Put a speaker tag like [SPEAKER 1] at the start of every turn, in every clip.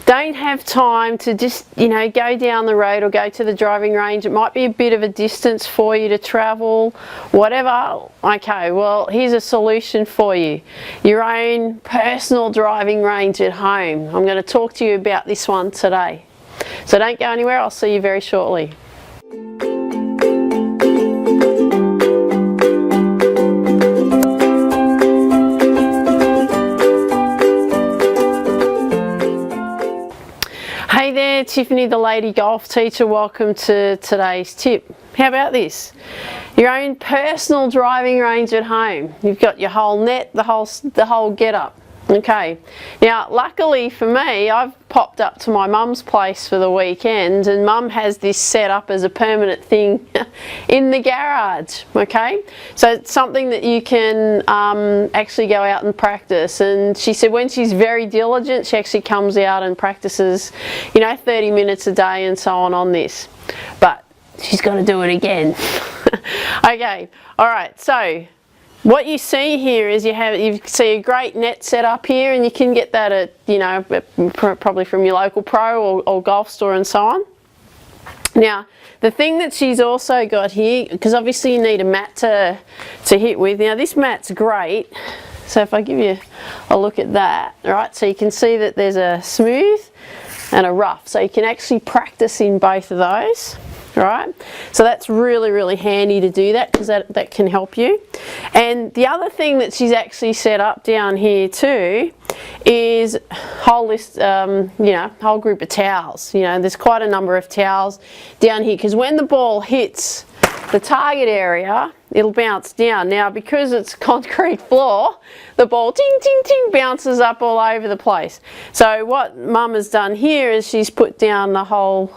[SPEAKER 1] don't have time to just, you know, go down the road or go to the driving range, it might be a bit of a distance for you to travel, whatever, okay, well, here's a solution for you. Your own personal driving range at home. I'm going to talk to you about this one today. So don't go anywhere, I'll see you very shortly. Hey there, Tiffany the lady golf teacher. Welcome to today's tip. How about this? Your own personal driving range at home. You've got your whole net, the whole getup. Okay, now luckily for me, I've popped up to my mum's place for the weekend, and mum has this set up as a permanent thing in the garage. Okay, so it's something that you can actually go out and practice. And she said when she's very diligent, she actually comes out and practices, you know, 30 minutes a day and so on this. But she's got to do it again. Okay, all right, so what you see here is you see a great net set up here, and you can get that at, you know, probably from your local pro or golf store and so on. Now, the thing that she's also got here, because obviously you need a mat to hit with. Now this mat's great. So if I give you a look at that, all right, so you can see that there's a smooth and a rough. So you can actually practice in both of those. Right, so that's really, really handy to do that, because that can help you. And the other thing that she's actually set up down here too is whole list, you know, whole group of towels. You know, there's quite a number of towels down here, because when the ball hits the target area, it'll bounce down. Now, because it's concrete floor, the ball ting, ting, ting bounces up all over the place. So what Mum has done here is she's put down the whole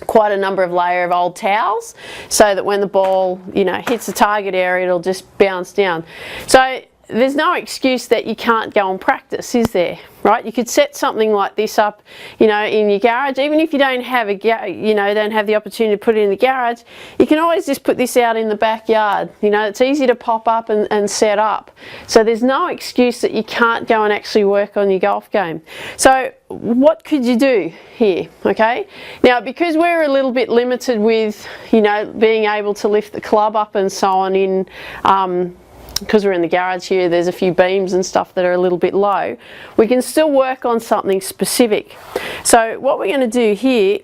[SPEAKER 1] quite a number of layer of old towels, so that when the ball, you know, hits the target area, it'll just bounce down. So there's no excuse that you can't go and practice, is there? Right? You could set something like this up, you know, in your garage. Even if you don't have don't have the opportunity to put it in the garage, you can always just put this out in the backyard. You know, it's easy to pop up and set up. So there's no excuse that you can't go and actually work on your golf game. So what could you do here? Okay, now because we're a little bit limited with, you know, being able to lift the club up and so on in because we're in the garage here, there's a few beams and stuff that are a little bit low, we can still work on something specific. So what we're going to do here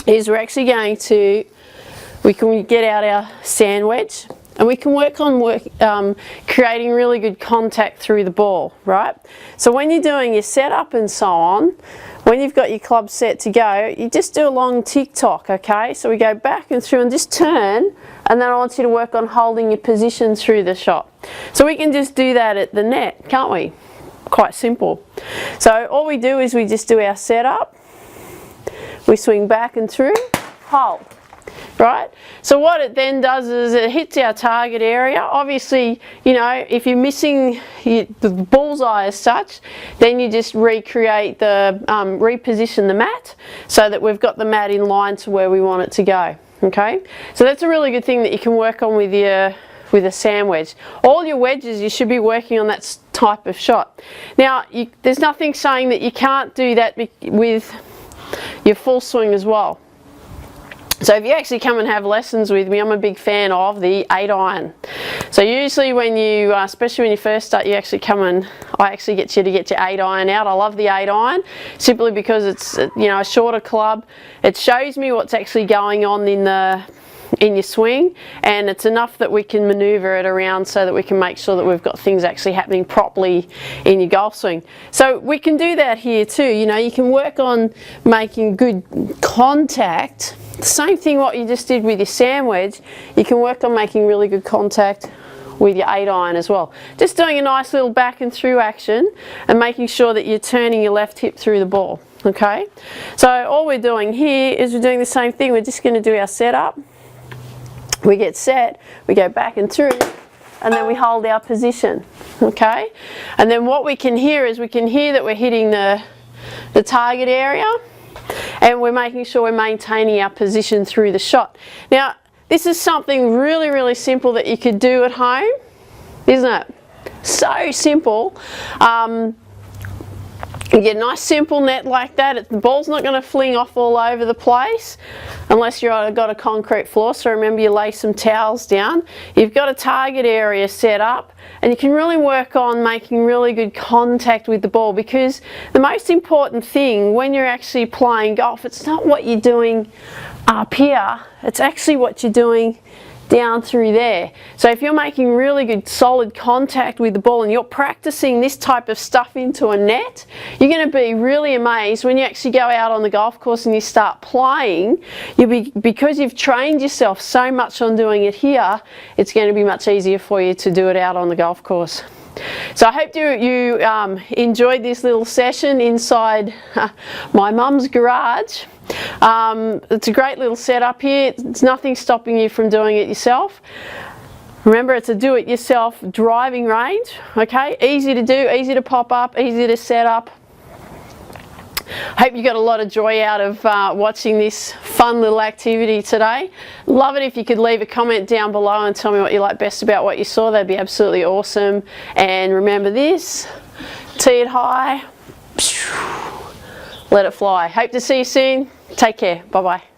[SPEAKER 1] is we're actually going to, we can get out our sand wedge, and we can work on creating really good contact through the ball, right? So when you're doing your setup and so on, when you've got your club set to go, you just do a long tick-tock, okay? So we go back and through and just turn, and then I want you to work on holding your position through the shot. So we can just do that at the net, can't we? Quite simple. So all we do is we just do our setup, we swing back and through, hold. Right? So what it then does is it hits our target area. Obviously, you know, if you're missing the bullseye as such, then you just recreate the, reposition the mat so that we've got the mat in line to where we want it to go. Okay? So that's a really good thing that you can work on with a sand wedge. All your wedges, you should be working on that type of shot. Now, there's nothing saying that you can't do that with your full swing as well. So if you actually come and have lessons with me, I'm a big fan of the 8-iron. So usually when you, especially when you first start, you actually come and I actually get you to get your 8-iron out. I love the 8-iron simply because it's, you know, a shorter club. It shows me what's actually going on in your swing, and it's enough that we can maneuver it around so that we can make sure that we've got things actually happening properly in your golf swing. So we can do that here too. You know, you can work on making good contact. The same thing what you just did with your sand wedge, you can work on making really good contact with your 8-iron as well. Just doing a nice little back and through action and making sure that you're turning your left hip through the ball. Okay, so all we're doing here is we're doing the same thing. We're just going to do our setup. We get set, we go back and through, and then we hold our position. Okay, and then what we can hear is we can hear that we're hitting the target area, and we're making sure we're maintaining our position through the shot. Now, this is something really, really simple that you could do at home, isn't it? So simple. You get a nice simple net like that. The ball's not going to fling off all over the place unless you've got a concrete floor. So remember, you lay some towels down. You've got a target area set up, and you can really work on making really good contact with the ball, because the most important thing when you're actually playing golf, it's not what you're doing up here, it's actually what you're doing down through there. So if you're making really good solid contact with the ball and you're practicing this type of stuff into a net, you're going to be really amazed when you actually go out on the golf course and you start playing. Because you've trained yourself so much on doing it here, it's going to be much easier for you to do it out on the golf course. So I hope you enjoyed this little session inside my mum's garage. It's a great little setup here. It's nothing stopping you from doing it yourself. Remember, it's a do-it-yourself driving range. Okay, easy to do, easy to pop up, easy to set up. I hope you got a lot of joy out of watching this fun little activity today. Love it if you could leave a comment down below and tell me what you like best about what you saw. That'd be absolutely awesome. And remember this, tee it high, let it fly. Hope to see you soon. Take care. Bye-bye.